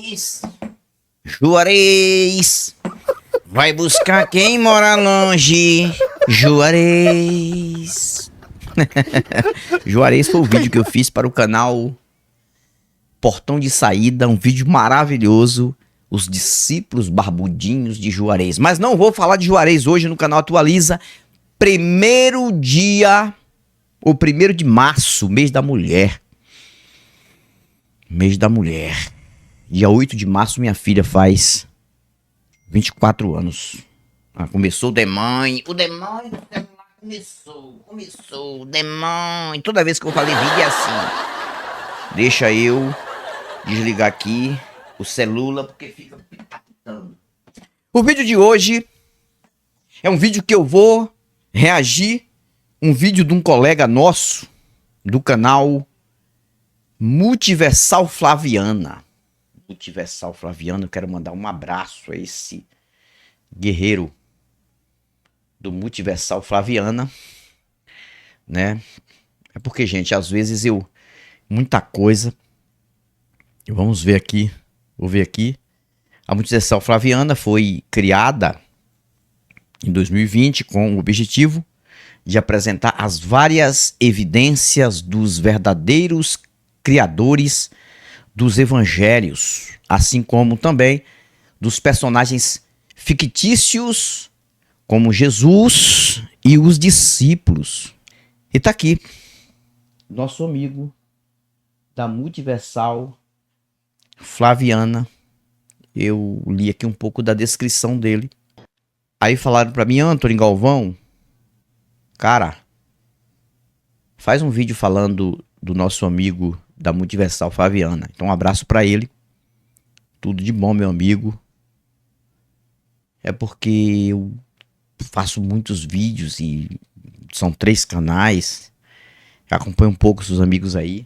Juarez, Juarez, vai buscar quem mora longe, Juarez. Juarez foi o vídeo que eu fiz para o canal Portão de Saída, um vídeo maravilhoso, os discípulos barbudinhos de Juarez. Mas não vou falar de Juarez hoje no canal Atualiza. Primeiro dia, o 1º de março, mês da mulher. Mês da mulher. Dia 8 de março, minha filha faz 24 anos. Começou o demônio. O demônio começou. O demônio. Toda vez que eu falei vídeo é assim. Deixa eu desligar aqui o celular porque fica pitando. O vídeo de hoje é um vídeo que eu vou reagir. Um vídeo de um colega nosso do canal Multiversal Flaviana. Multiversal Flaviana, eu quero mandar um abraço a esse guerreiro do Multiversal Flaviana, né? É porque, gente, às vezes muita coisa. Vamos ver aqui. Vou ver aqui. A Multiversal Flaviana foi criada em 2020 com o objetivo de apresentar as várias evidências dos verdadeiros criadores dos evangelhos, assim como também dos personagens fictícios como Jesus e os discípulos. E tá aqui, nosso amigo da Multiversal Flaviana. Eu li aqui um pouco da descrição dele. Aí falaram pra mim, Antônio Galvão, cara, faz um vídeo falando do nosso amigo da Multiversal Flaviana. Então um abraço pra ele. Tudo de bom, meu amigo. É porque eu faço muitos vídeos e são 3 canais. Eu acompanho um pouco seus amigos aí.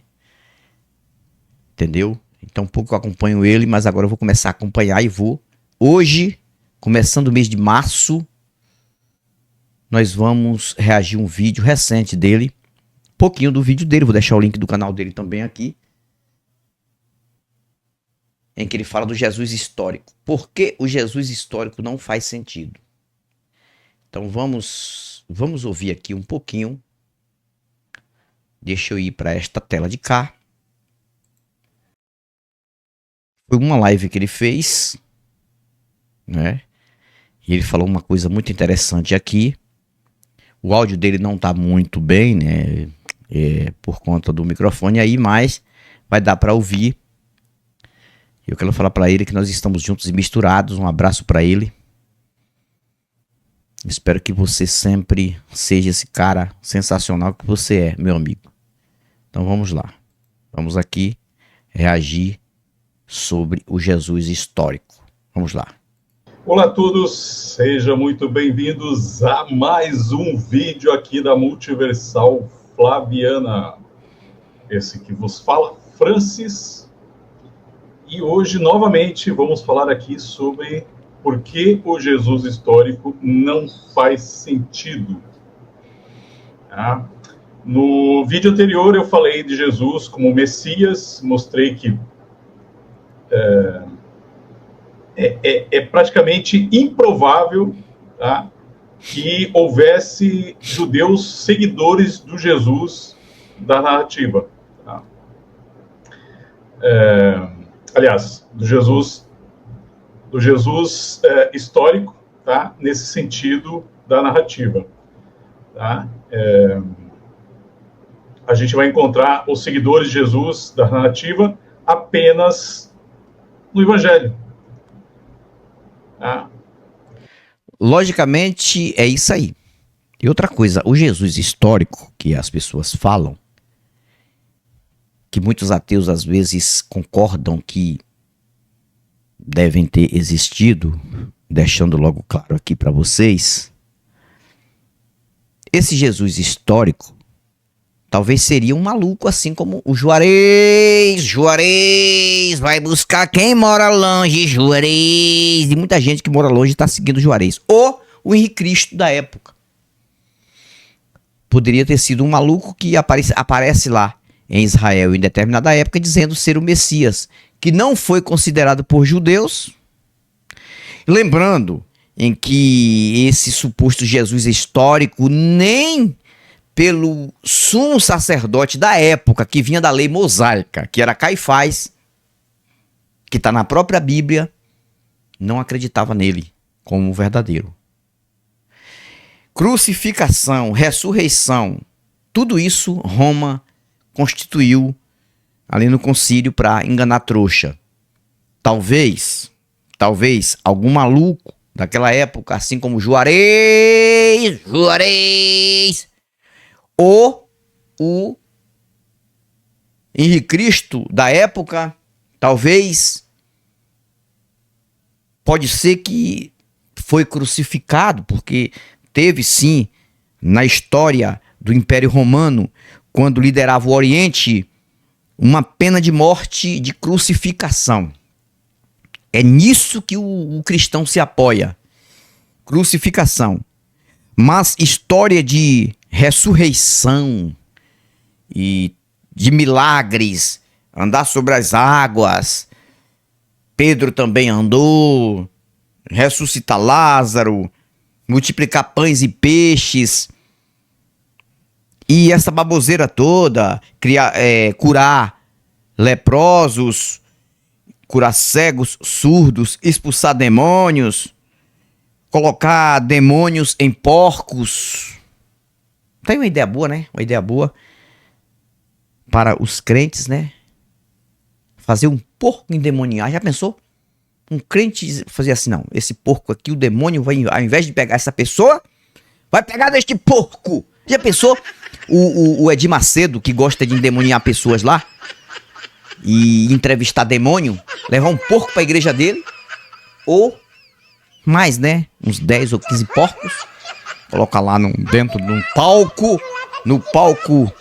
Entendeu? Então um pouco eu acompanho ele, mas agora eu vou começar a acompanhar e vou. Hoje, começando o mês de março, nós vamos reagir a um vídeo recente dele. Pouquinho do vídeo dele, vou deixar o link do canal dele também aqui. Em que ele fala do Jesus histórico. Por que o Jesus histórico não faz sentido? Então vamos ouvir aqui um pouquinho. Deixa eu ir para esta tela de cá. Foi uma live que ele fez, né? E ele falou uma coisa muito interessante aqui. O áudio dele não tá muito bem, né? Por conta do microfone aí, mas vai dar para ouvir. Eu quero falar para ele que nós estamos juntos e misturados. Um abraço para ele. Espero que você sempre seja esse cara sensacional que você é, meu amigo. Então vamos lá. Vamos aqui reagir sobre o Jesus histórico. Vamos lá. Olá a todos, sejam muito bem-vindos a mais um vídeo aqui da Multiversal Flaviana. Esse que vos fala, Francis. E hoje, novamente, vamos falar aqui sobre por que o Jesus histórico não faz sentido. Tá? No vídeo anterior eu falei de Jesus como Messias, mostrei que é praticamente improvável, tá, que houvesse judeus seguidores do Jesus da narrativa. Tá? Aliás, do Jesus histórico, tá, nesse sentido da narrativa. Tá? A gente vai encontrar os seguidores de Jesus da narrativa apenas no Evangelho. Logicamente é isso aí. E outra coisa, o Jesus histórico que as pessoas falam, que muitos ateus às vezes concordam que devem ter existido, deixando logo claro aqui para vocês, esse Jesus histórico talvez seria um maluco assim como o Juarez. Juarez, vai buscar quem mora longe, Juarez. E muita gente que mora longe está seguindo o Juarez. Ou o Henrique Cristo da época. Poderia ter sido um maluco que aparece lá em Israel em determinada época dizendo ser o Messias, que não foi considerado por judeus. Lembrando em que esse suposto Jesus histórico nem pelo sumo sacerdote da época, que vinha da lei mosaica, que era Caifás, que está na própria Bíblia, não acreditava nele como verdadeiro. Crucificação, ressurreição, tudo isso Roma constituiu ali no concílio para enganar trouxa. Talvez algum maluco daquela época, assim como Juarez, ou o Henrique Cristo da época, talvez, pode ser que foi crucificado, porque teve sim, na história do Império Romano, quando liderava o Oriente, uma pena de morte de crucificação. É nisso que o cristão se apoia. Crucificação. Mas história de ressurreição e de milagres, andar sobre as águas, Pedro também andou, ressuscitar Lázaro, multiplicar pães e peixes, e essa baboseira toda, curar leprosos, curar cegos, surdos, expulsar demônios, colocar demônios em porcos. Tem uma ideia boa, né? Uma ideia boa para os crentes, né? Fazer um porco endemoniar. Já pensou? Um crente fazer assim, não. Esse porco aqui, o demônio vai, ao invés de pegar essa pessoa, vai pegar deste porco. Já pensou? O Edir Macedo, que gosta de endemoniar pessoas lá e entrevistar demônio, levar um porco para a igreja dele, ou mais, né? Uns 10 ou 15 porcos, colocar lá dentro de um palco, no palco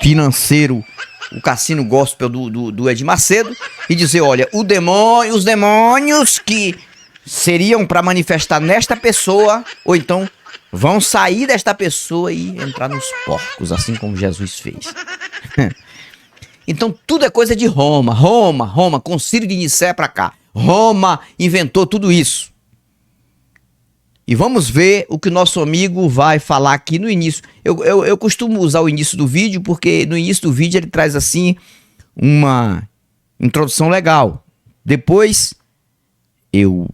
financeiro, o cassino gospel do Edir Macedo, e dizer, olha, os demônios que seriam para manifestar nesta pessoa, ou então vão sair desta pessoa e entrar nos porcos, assim como Jesus fez. Então tudo é coisa de Roma, concílio de Nicéia para cá. Roma inventou tudo isso. E vamos ver o que o nosso amigo vai falar aqui no início. Eu costumo usar o início do vídeo, porque no início do vídeo ele traz assim uma introdução legal. Depois eu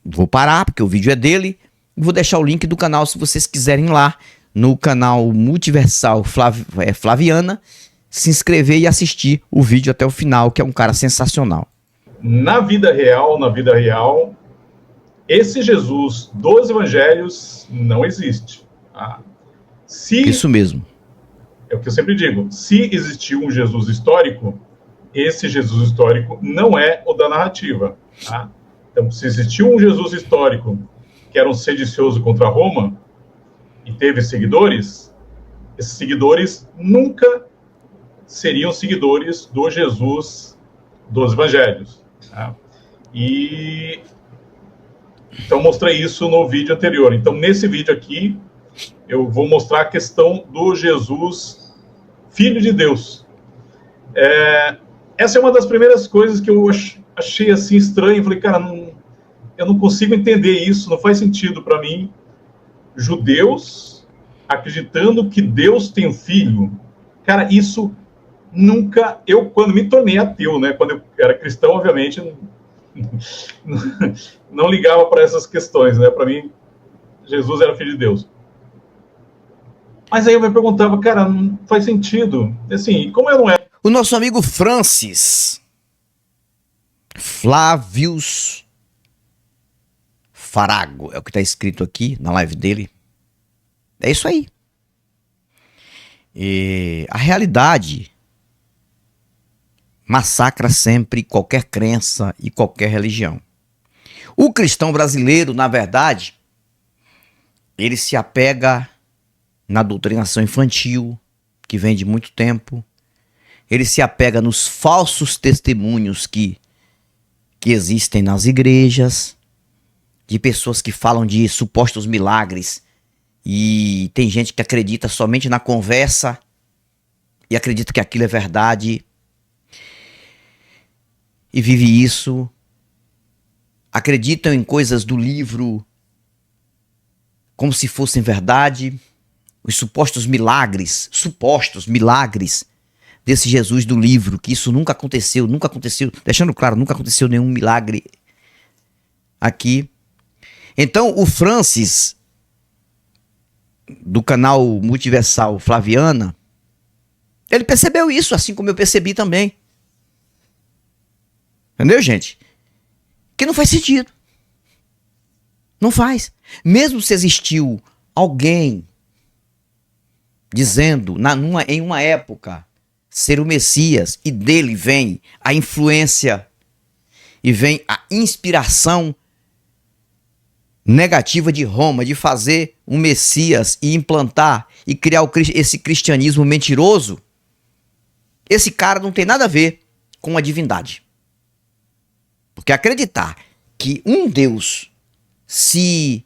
vou parar, porque o vídeo é dele. Vou deixar o link do canal se vocês quiserem ir lá no canal Multiversal Flaviana, se inscrever e assistir o vídeo até o final, que é um cara sensacional. Na vida real, esse Jesus dos evangelhos não existe. Tá? Isso mesmo. É o que eu sempre digo. Se existiu um Jesus histórico, esse Jesus histórico não é o da narrativa. Tá? Então, se existiu um Jesus histórico que era um sedicioso contra Roma e teve seguidores, esses seguidores nunca seriam seguidores do Jesus dos evangelhos. Tá? E então mostrei isso no vídeo anterior. Então nesse vídeo aqui eu vou mostrar a questão do Jesus Filho de Deus. Essa é uma das primeiras coisas que eu achei assim estranho. Falei, cara, eu não consigo entender isso, não faz sentido para mim. Judeus acreditando que Deus tem um filho. Cara, isso nunca... Eu, quando me tornei ateu, né? Quando eu era cristão, obviamente, não ligava para essas questões, né? Para mim, Jesus era filho de Deus. Mas aí eu me perguntava, cara, não faz sentido. Assim, como eu não era... O nosso amigo Francis Flávios Farago, é o que está escrito aqui na live dele. É isso aí. E a realidade massacra sempre qualquer crença e qualquer religião. O cristão brasileiro, na verdade, ele se apega na doutrinação infantil, que vem de muito tempo. Ele se apega nos falsos testemunhos que existem nas igrejas, de pessoas que falam de supostos milagres, e tem gente que acredita somente na conversa e acredita que aquilo é verdade. e vive isso, acreditam em coisas do livro como se fossem verdade, os supostos milagres desse Jesus do livro, que isso nunca aconteceu, deixando claro, nunca aconteceu nenhum milagre aqui. Então o Francis, do canal Multiversal Flaviana, ele percebeu isso, assim como eu percebi também. Entendeu, gente? Que não faz sentido. Não faz. Mesmo se existiu alguém dizendo, em uma época, ser o Messias, e dele vem a influência e vem a inspiração negativa de Roma, de fazer um Messias e implantar e criar esse cristianismo mentiroso, esse cara não tem nada a ver com a divindade. Porque acreditar que um Deus se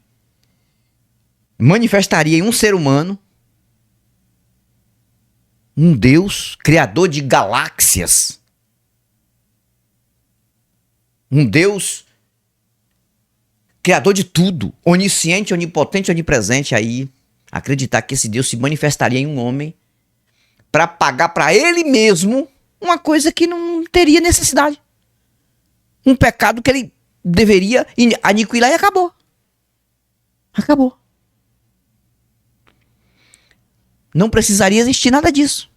manifestaria em um ser humano, um Deus criador de galáxias, um Deus criador de tudo, onisciente, onipotente, onipresente, aí acreditar que esse Deus se manifestaria em um homem para pagar para ele mesmo uma coisa que não teria necessidade. Um pecado que ele deveria aniquilar e acabou. Acabou. Não precisaria existir nada disso.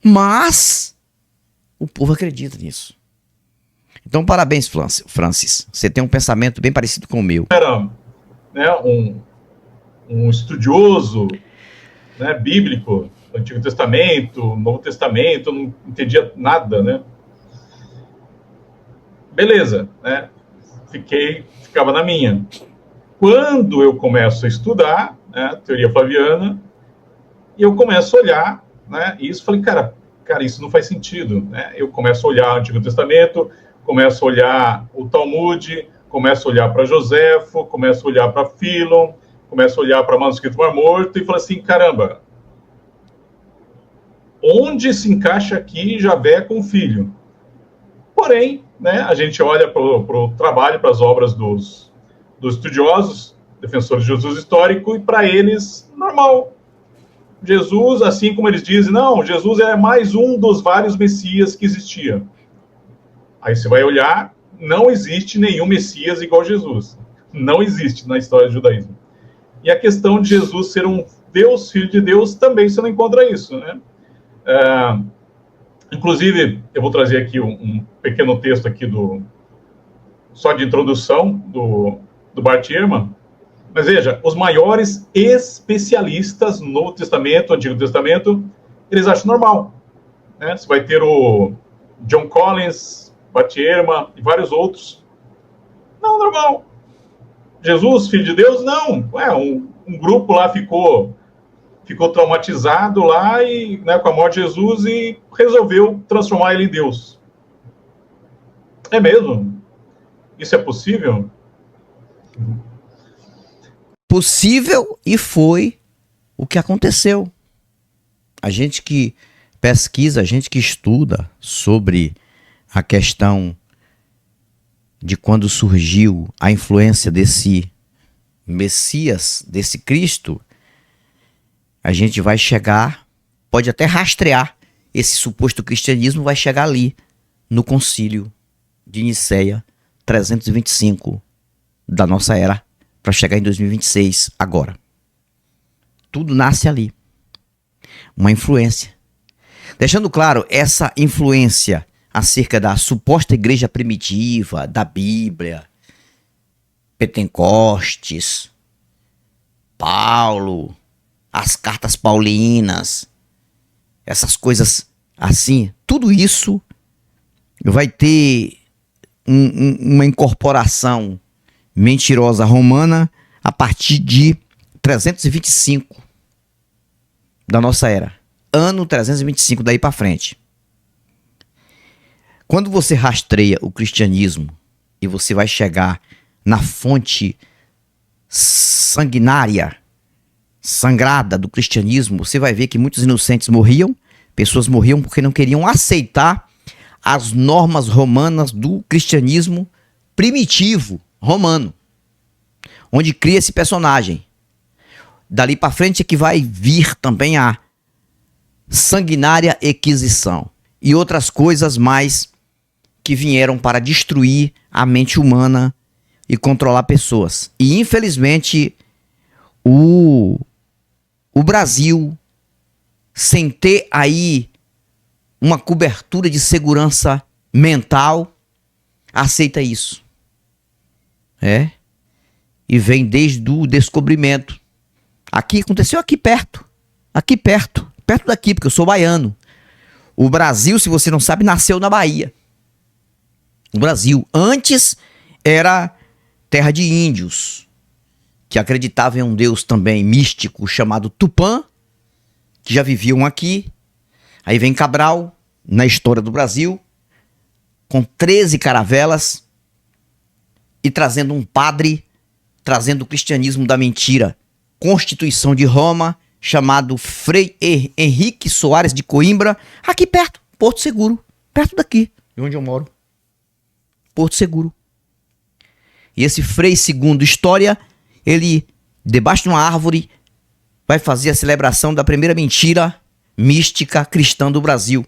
Mas o povo acredita nisso. Então, parabéns, Francis. Você tem um pensamento bem parecido com o meu. Era, né, um estudioso, né, bíblico, do Antigo Testamento, Novo Testamento, não entendia nada, né? Beleza, né? Ficava na minha. Quando eu começo a estudar, né, teoria flaviana, e eu começo a olhar, né, e isso, falei, cara, isso não faz sentido, né? Eu começo a olhar o Antigo Testamento, começo a olhar o Talmud, começo a olhar para Joséfo, começo a olhar para Fílon, começo a olhar para Manuscrito Mar Morto e falo assim, caramba, onde se encaixa aqui Javé com o filho? Porém, né, a gente olha para o trabalho, para as obras dos estudiosos, defensores de Jesus histórico, e para eles, normal. Jesus, assim como eles dizem, não, Jesus é mais um dos vários Messias que existia. Aí você vai olhar, não existe nenhum Messias igual a Jesus. Não existe na história do judaísmo. E a questão de Jesus ser um Deus, filho de Deus, também você não encontra isso, né? Inclusive, eu vou trazer aqui um pequeno texto aqui só de introdução do Bart Ehrman. Mas veja, os maiores especialistas no Novo Testamento, Antigo Testamento, eles acham normal, né? Você vai ter o John Collins, Bart Ehrman e vários outros. Não, normal. Jesus, filho de Deus, não. Um grupo lá ficou traumatizado lá e, né, com a morte de Jesus e resolveu transformar ele em Deus. É mesmo? Isso é possível? Possível, e foi o que aconteceu. A gente que pesquisa, a gente que estuda sobre a questão de quando surgiu a influência desse Messias, desse Cristo, a gente vai chegar, pode até rastrear esse suposto cristianismo, vai chegar ali no concílio de Nicéia 325 da nossa era, para chegar em 2026 agora. Tudo nasce ali. Uma influência. Deixando claro, essa influência acerca da suposta igreja primitiva, da Bíblia, Pentecostes, Paulo, as cartas paulinas, essas coisas assim, tudo isso vai ter uma incorporação mentirosa romana a partir de 325 da nossa era. Ano 325 daí para frente. Quando você rastreia o cristianismo e você vai chegar na fonte sanguinária, sangrada do cristianismo, você vai ver que muitos inocentes morriam, pessoas morriam porque não queriam aceitar as normas romanas do cristianismo primitivo romano, onde cria esse personagem. Dali para frente é que vai vir também a sanguinária Inquisição e outras coisas mais que vieram para destruir a mente humana e controlar pessoas. E infelizmente o Brasil, sem ter aí uma cobertura de segurança mental, aceita isso. E vem desde o descobrimento. Aqui aconteceu aqui perto daqui, porque eu sou baiano. O Brasil, se você não sabe, nasceu na Bahia. O Brasil antes era terra de índios, que acreditavam em um deus também místico chamado Tupã, que já viviam aqui. Aí vem Cabral, na história do Brasil, com 13 caravelas, e trazendo um padre, trazendo o cristianismo da mentira, Constituição de Roma, chamado Frei Henrique Soares de Coimbra, aqui perto, Porto Seguro, perto daqui, de onde eu moro. Porto Seguro. E esse Frei, segundo história, ele, debaixo de uma árvore, vai fazer a celebração da primeira mentira mística cristã do Brasil.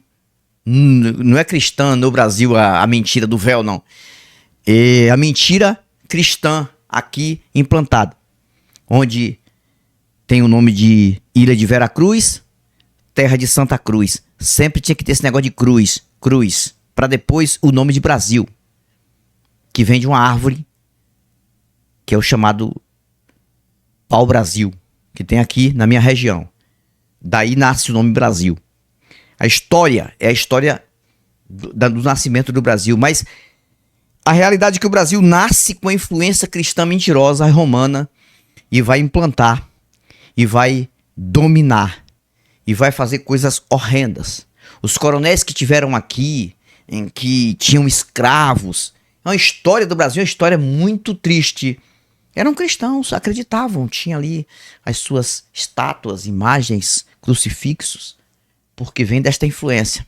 Não é cristã no Brasil a mentira do véu, não. É a mentira cristã aqui implantada, onde tem o nome de Ilha de Veracruz, terra de Santa Cruz. Sempre tinha que ter esse negócio de cruz, para depois o nome de Brasil, que vem de uma árvore, que é o chamado pau-brasil, que tem aqui na minha região. Daí nasce o nome Brasil. A história é a história do nascimento do Brasil, mas a realidade é que o Brasil nasce com a influência cristã mentirosa romana e vai implantar, e vai dominar, e vai fazer coisas horrendas. Os coronéis que tiveram aqui, em que tinham escravos, a história do Brasil é uma história muito triste. Eram cristãos, acreditavam, tinha ali as suas estátuas, imagens, crucifixos, porque vem desta influência.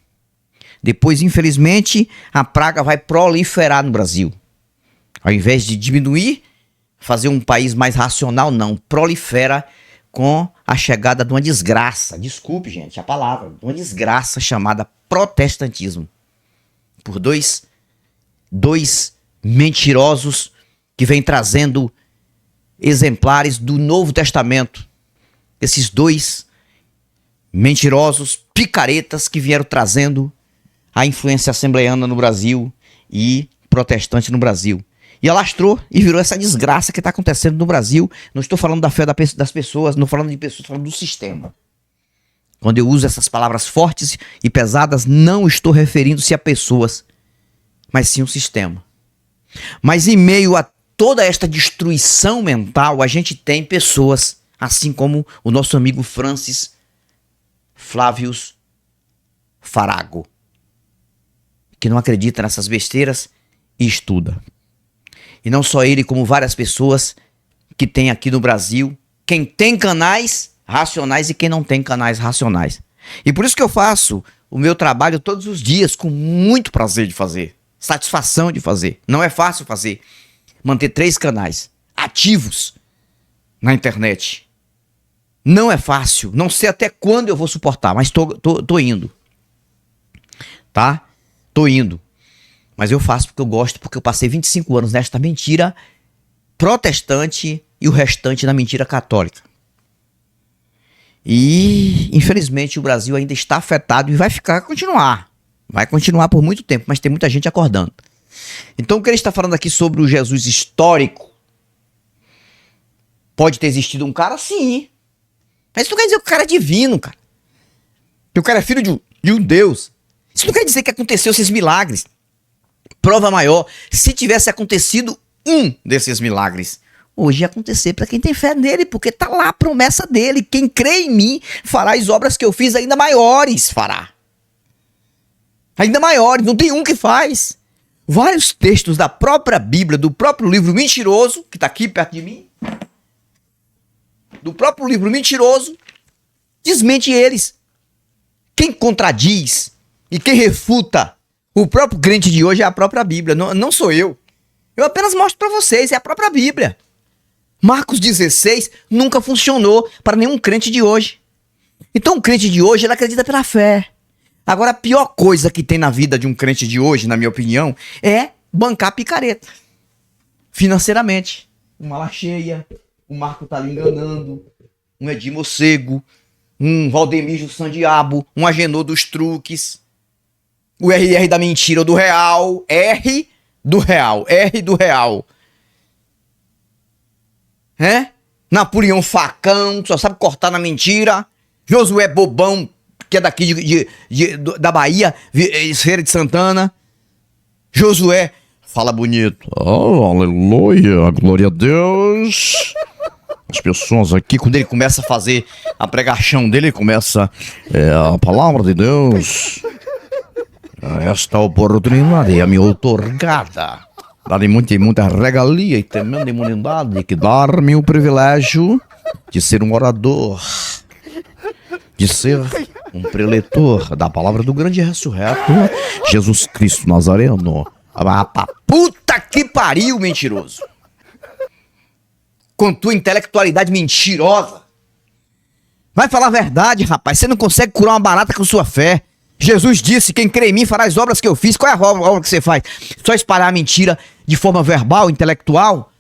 Depois, infelizmente, a praga vai proliferar no Brasil. Ao invés de diminuir, fazer um país mais racional, não, prolifera com a chegada de uma desgraça. Desculpe, gente, a palavra, uma desgraça chamada protestantismo. Por dois mentirosos que vêm trazendo exemplares do Novo Testamento. Esses dois mentirosos, picaretas que vieram trazendo a influência assembleiana no Brasil e protestante no Brasil. E alastrou e virou essa desgraça que está acontecendo no Brasil. Não estou falando da fé das pessoas, não falando de pessoas, estou falando do sistema. Quando eu uso essas palavras fortes e pesadas, não estou referindo-se a pessoas, mas sim um sistema. Mas em meio a toda esta destruição mental, a gente tem pessoas, assim como o nosso amigo Francis Flavius Farago, que não acredita nessas besteiras e estuda. E não só ele, como várias pessoas que tem aqui no Brasil, quem tem canais racionais e quem não tem canais racionais. E por isso que eu faço o meu trabalho todos os dias com muito prazer de fazer, satisfação de fazer. Não é fácil fazer, manter 3 canais ativos na internet. Não é fácil, não sei até quando eu vou suportar, mas tô indo. Tá? Tô indo. Mas eu faço porque eu gosto, porque eu passei 25 anos nesta mentira protestante e o restante na mentira católica. E, infelizmente, o Brasil ainda está afetado e vai continuar. Vai continuar por muito tempo, mas tem muita gente acordando. Então, o que ele está falando aqui sobre o Jesus histórico, pode ter existido um cara, sim. Mas isso não quer dizer que o cara é divino, cara. Que o cara é filho de um Deus. Isso não quer dizer que aconteceu esses milagres. Prova maior, se tivesse acontecido um desses milagres, hoje ia acontecer para quem tem fé nele, porque tá lá a promessa dele. Quem crê em mim fará as obras que eu fiz, ainda maiores fará. Ainda maiores, não tem um que faz. Vários textos da própria Bíblia, do próprio livro mentiroso, que tá aqui perto de mim, do próprio livro mentiroso, desmente eles. Quem contradiz e quem refuta O próprio crente de hoje é a própria Bíblia, não sou eu. Eu apenas mostro para vocês, é a própria Bíblia. Marcos 16 nunca funcionou para nenhum crente de hoje. Então o crente de hoje, ele acredita pela fé. Agora a pior coisa que tem na vida de um crente de hoje, na minha opinião, é bancar picareta. Financeiramente. Uma mala cheia, o Marco tá lhe enganando, um Edir Mocego, um Valdemir Sandiabo, um Agenor dos truques, o RR da mentira ou do real, R do real. Napoleão Facão, só sabe cortar na mentira. Josué Bobão, que é daqui da Bahia, Feira de Santana. Josué, fala bonito. Oh, aleluia, glória a Deus. As pessoas aqui, quando ele começa a fazer a pregação dele, ele começa a palavra de Deus. Esta oportunidade é a minha outorgada. Dá-lhe muita regalia e tremenda imunidade que dar-me o privilégio de ser um orador, de ser um preletor da palavra do grande ressurreto Jesus Cristo Nazareno. Puta que pariu, mentiroso! Com tua intelectualidade mentirosa. Vai falar a verdade, rapaz. Você não consegue curar uma barata com sua fé. Jesus disse, quem crê em mim fará as obras que eu fiz. Qual é a obra que você faz? Só espalhar a mentira de forma verbal, intelectual?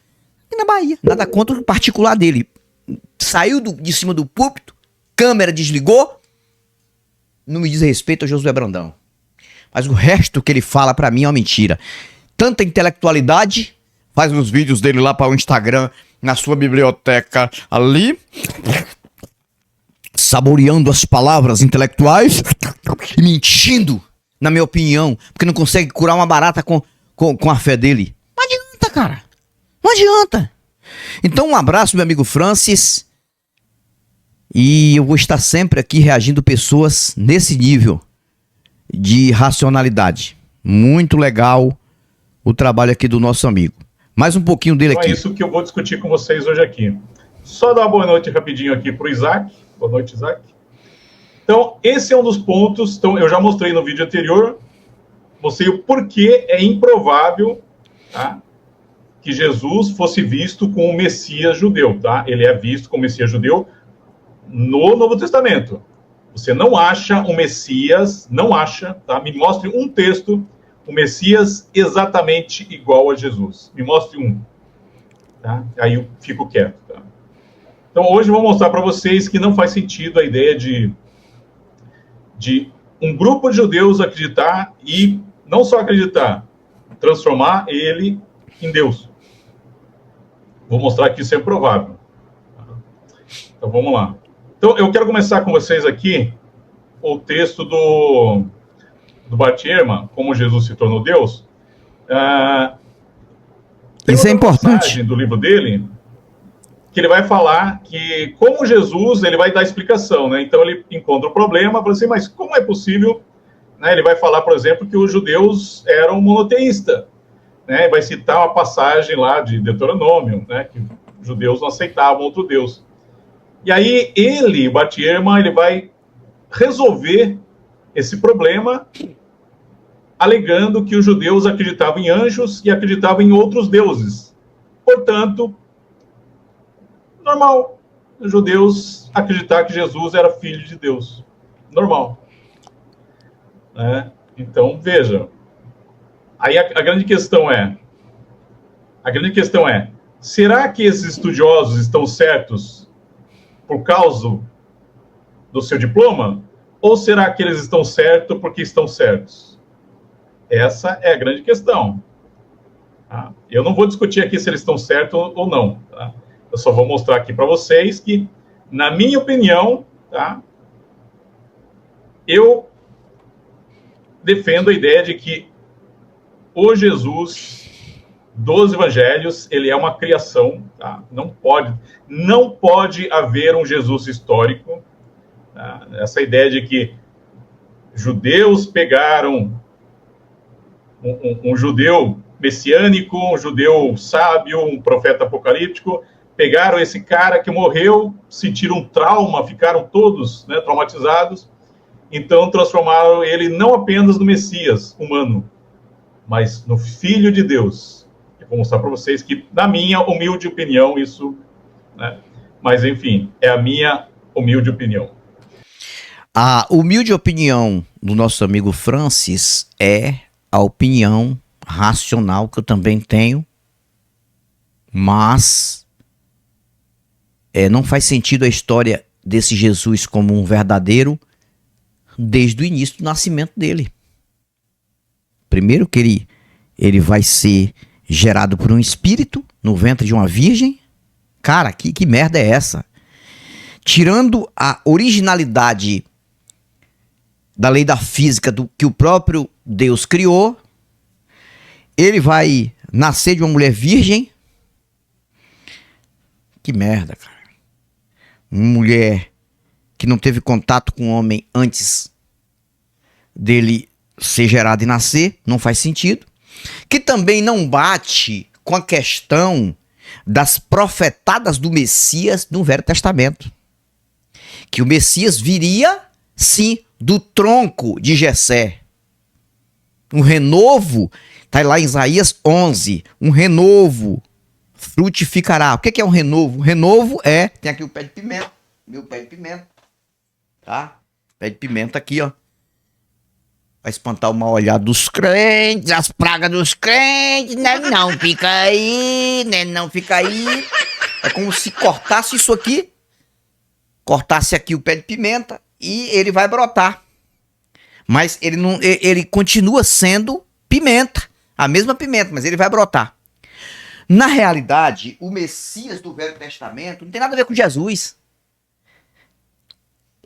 E na Bahia, nada contra o particular dele. Saiu de cima do púlpito, câmera desligou. Não me diz respeito a Josué Brandão. Mas o resto que ele fala pra mim é uma mentira. Tanta intelectualidade, faz os vídeos dele lá para o Instagram, na sua biblioteca ali, saboreando as palavras intelectuais e mentindo, na minha opinião, porque não consegue curar uma barata com a fé dele. Não adianta, cara. Não adianta. Então um abraço, meu amigo Francis. E eu vou estar sempre aqui reagindo pessoas nesse nível de racionalidade. Muito legal o trabalho aqui do nosso amigo. Mais um pouquinho dele então aqui. É isso que eu vou discutir com vocês hoje aqui. Só dar uma boa noite rapidinho aqui para o Isaac. Boa noite, Isaac. Então, esse é um dos pontos. Então, eu já mostrei no vídeo anterior, mostrei o porquê é improvável, tá, que Jesus fosse visto como o Messias judeu. Tá? Ele é visto como Messias judeu no Novo Testamento. Você não acha um Messias, não acha, tá? Me mostre um texto, o Messias exatamente igual a Jesus. Me mostre um. Tá? Aí eu fico quieto. Tá? Então, hoje eu vou mostrar para vocês que não faz sentido a ideia de um grupo de judeus acreditar e não só acreditar, transformar ele em Deus. Vou mostrar que isso é improvável. Então, vamos lá. Então, eu quero começar com vocês aqui o texto do Bart Ehrman, como Jesus se tornou Deus. Isso é importante. Passagem do livro dele, que ele vai falar que, como Jesus, ele vai dar explicação, né? Então, ele encontra o problema, fala assim, mas como é possível, né? Ele vai falar, por exemplo, que os judeus eram monoteístas, né? Vai citar uma passagem lá de Deuteronômio, né? Que os judeus não aceitavam outro Deus. E aí, o Bart Ehrman, ele vai resolver esse problema alegando que os judeus acreditavam em anjos e acreditavam em outros deuses. Portanto, normal, os judeus acreditar que Jesus era filho de Deus. Normal. Então, veja. Aí a grande questão é, será que esses estudiosos estão certos por causa do seu diploma? Ou será que eles estão certos porque estão certos? Essa é a grande questão. Tá? Eu não vou discutir aqui se eles estão certos ou não. Tá? Eu só vou mostrar aqui para vocês que, na minha opinião, tá? Eu defendo a ideia de que o Jesus dos evangelhos, ele é uma criação. Tá? Não pode haver um Jesus histórico. Tá? Essa ideia de que judeus pegaram um judeu messiânico, um judeu sábio, um profeta apocalíptico, pegaram esse cara que morreu, sentiram um trauma, ficaram todos, né, traumatizados, Então transformaram ele não apenas no Messias humano, mas no Filho de Deus. Eu vou mostrar para vocês que, na minha humilde opinião, isso, né? Mas enfim, é a minha humilde opinião. A humilde opinião do nosso amigo Francis é a opinião racional que eu também tenho, mas não faz sentido a história desse Jesus como um verdadeiro desde o início do nascimento dele. Primeiro que ele vai ser gerado por um espírito no ventre de uma virgem. Cara, que merda é essa? Tirando a originalidade da lei da física que o próprio Deus criou, ele vai nascer de uma mulher virgem. Que merda, cara. Uma mulher que não teve contato com o homem antes dele ser gerado e nascer, não faz sentido. Que também não bate com a questão das profetadas do Messias no Velho Testamento. Que o Messias viria, sim, do tronco de Jessé. Um renovo, está lá em Isaías 11, um renovo frutificará. O que é um renovo? Renovo tem aqui o pé de pimenta, meu pé de pimenta, tá? Pé de pimenta aqui, ó. Vai espantar o mal olhado dos crentes, as pragas dos crentes, né? Não fica aí, né? Não fica aí. É como se cortasse isso aqui, cortasse aqui o pé de pimenta e ele vai brotar. Mas ele continua sendo pimenta, a mesma pimenta, mas ele vai brotar. Na realidade, o Messias do Velho Testamento não tem nada a ver com Jesus.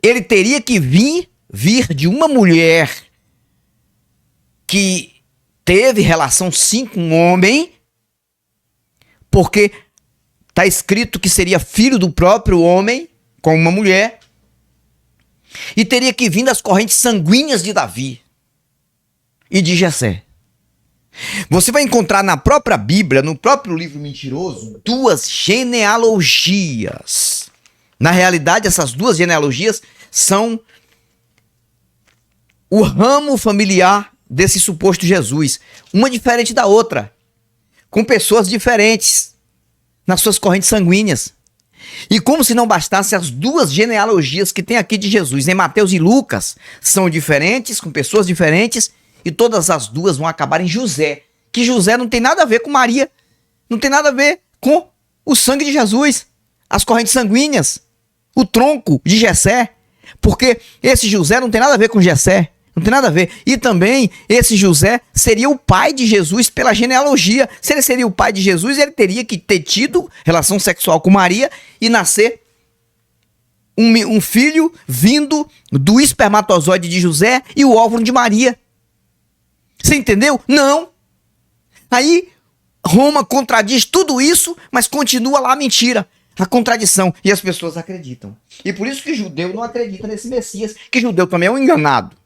Ele teria que vir de uma mulher que teve relação sim com um homem, porque está escrito que seria filho do próprio homem com uma mulher, e teria que vir das correntes sanguíneas de Davi e de Jessé. Você vai encontrar na própria Bíblia, no próprio livro mentiroso, duas genealogias. Na realidade, essas duas genealogias são o ramo familiar desse suposto Jesus. Uma diferente da outra, com pessoas diferentes nas suas correntes sanguíneas. E como se não bastasse, as duas genealogias que tem aqui de Jesus, em Mateus e Lucas, são diferentes, com pessoas diferentes, e todas as duas vão acabar em José. Que José não tem nada a ver com Maria, não tem nada a ver com o sangue de Jesus, as correntes sanguíneas, o tronco de Jessé, porque esse José não tem nada a ver com Jessé, não tem nada a ver. E também esse José seria o pai de Jesus pela genealogia. Se ele seria o pai de Jesus, ele teria que ter tido relação sexual com Maria e nascer um filho vindo do espermatozoide de José e o óvulo de Maria. Você entendeu? Não. Aí Roma contradiz tudo isso, mas continua lá a mentira, a contradição. E as pessoas acreditam. E por isso que judeu não acredita nesse Messias, que judeu também é um enganado.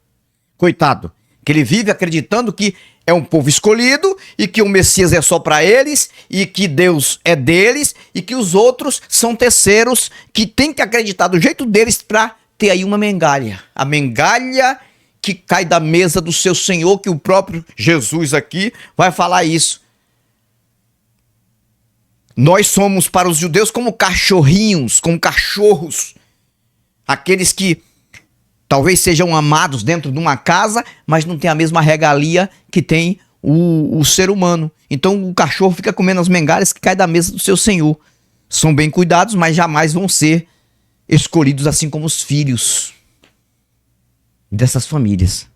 Coitado, que ele vive acreditando que é um povo escolhido e que o Messias é só para eles e que Deus é deles e que os outros são terceiros que tem que acreditar do jeito deles para ter aí uma migalha. A migalha que cai da mesa do seu Senhor, que o próprio Jesus aqui vai falar isso. Nós somos para os judeus como cachorrinhos, como cachorros, aqueles que talvez sejam amados dentro de uma casa, mas não tem a mesma regalia que tem o ser humano. Então o cachorro fica comendo as migalhas que caem da mesa do seu Senhor. São bem cuidados, mas jamais vão ser escolhidos assim como os filhos dessas famílias.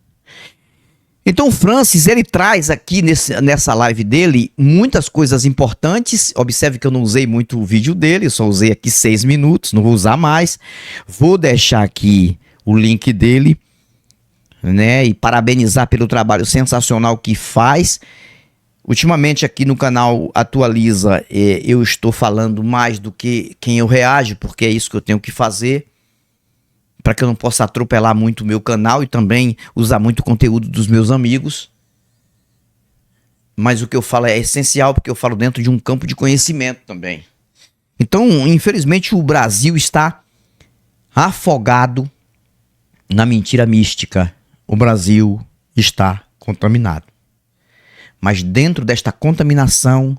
Então o Francis, ele traz aqui nessa live dele muitas coisas importantes. Observe que eu não usei muito o vídeo dele, eu só usei aqui 6 minutos, não vou usar mais. Vou deixar aqui o link dele, né, e parabenizar pelo trabalho sensacional que faz. Ultimamente aqui no canal Atualiza, eu estou falando mais do que quem eu reajo, porque é isso que eu tenho que fazer, para que eu não possa atropelar muito o meu canal e também usar muito conteúdo dos meus amigos. Mas o que eu falo é essencial, porque eu falo dentro de um campo de conhecimento também. Então, infelizmente, o Brasil está afogado Na mentira mística, o Brasil está contaminado. Mas dentro desta contaminação,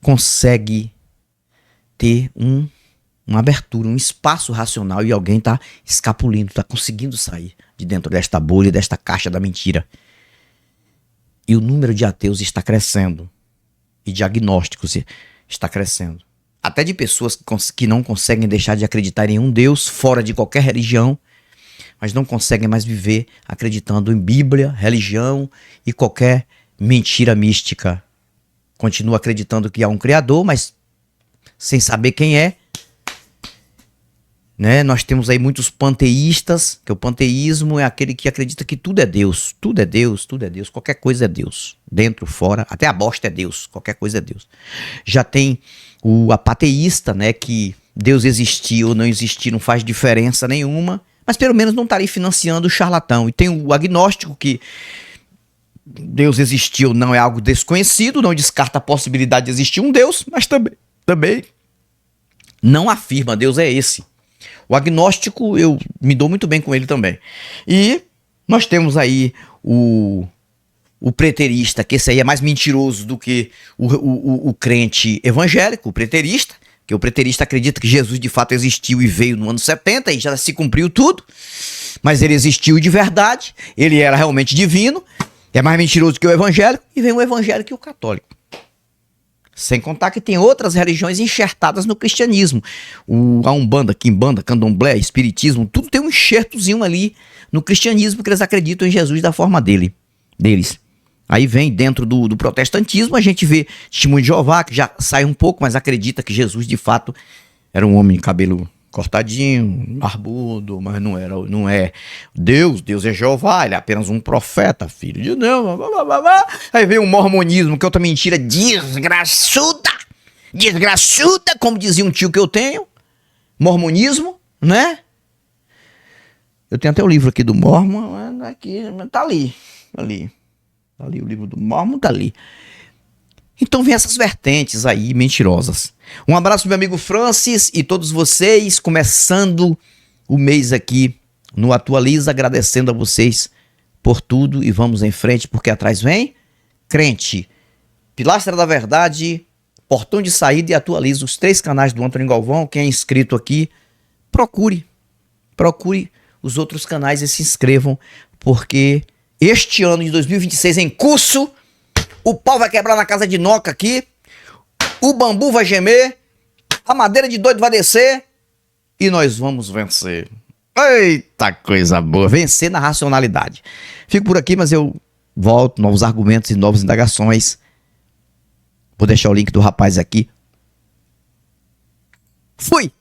consegue ter uma abertura, um espaço racional e alguém está escapulindo, está conseguindo sair de dentro desta bolha, desta caixa da mentira. E o número de ateus está crescendo. E diagnósticos está crescendo. Até de pessoas que não conseguem deixar de acreditar em um Deus fora de qualquer religião, mas não conseguem mais viver acreditando em Bíblia, religião e qualquer mentira mística. Continua acreditando que há um Criador, mas sem saber quem é. Né? Nós temos aí muitos panteístas, que o panteísmo é aquele que acredita que tudo é Deus. Tudo é Deus, tudo é Deus, qualquer coisa é Deus. Dentro, fora, até a bosta é Deus, qualquer coisa é Deus. Já tem o apateísta, né, que Deus existir ou não existir não faz diferença nenhuma, mas pelo menos não estaria financiando o charlatão. E tem o agnóstico, que Deus existir ou não é algo desconhecido, não descarta a possibilidade de existir um Deus, mas também não afirma Deus é esse. O agnóstico, eu me dou muito bem com ele também. E nós temos aí o preterista, que esse aí é mais mentiroso do que o crente evangélico, o preterista, que o preterista acredita que Jesus de fato existiu e veio no ano 70 e já se cumpriu tudo, mas ele existiu de verdade, ele era realmente divino, é mais mentiroso que o evangélico, e vem o evangélico e o católico. Sem contar que tem outras religiões enxertadas no cristianismo. A Umbanda, Quimbanda, Candomblé, Espiritismo, tudo tem um enxertozinho ali no cristianismo, porque eles acreditam em Jesus da forma deles. Aí vem dentro do protestantismo, a gente vê Testemunho de Jeová, que já sai um pouco, mas acredita que Jesus de fato era um homem de cabelo cortadinho, barbudo, mas não é Deus é Jeová, ele é apenas um profeta, filho de Deus. Blá, blá, blá. Aí vem o mormonismo, que é outra mentira desgraçuda, como dizia um tio que eu tenho, mormonismo, né? Eu tenho até o livro aqui do Mormon, aqui, tá ali o livro do Mormon, tá ali. Então vem essas vertentes aí mentirosas. Um abraço, meu amigo Francis, e todos vocês, começando o mês aqui no Atualiza, agradecendo a vocês por tudo, e vamos em frente, porque atrás vem Crente, Pilastra da Verdade, Portão de Saída e Atualiza, os 3 canais do Antônio Galvão. Quem é inscrito aqui, procure os outros canais e se inscrevam, porque este ano de 2026 em curso, o pau vai quebrar na casa de Noca aqui, o bambu vai gemer, a madeira de doido vai descer e nós vamos vencer. Eita coisa boa, vencer na racionalidade. Fico por aqui, mas eu volto, novos argumentos e novas indagações. Vou deixar o link do rapaz aqui. Fui!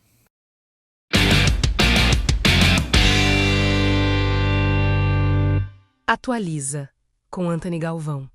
Atualiza, com Antônio Galvão.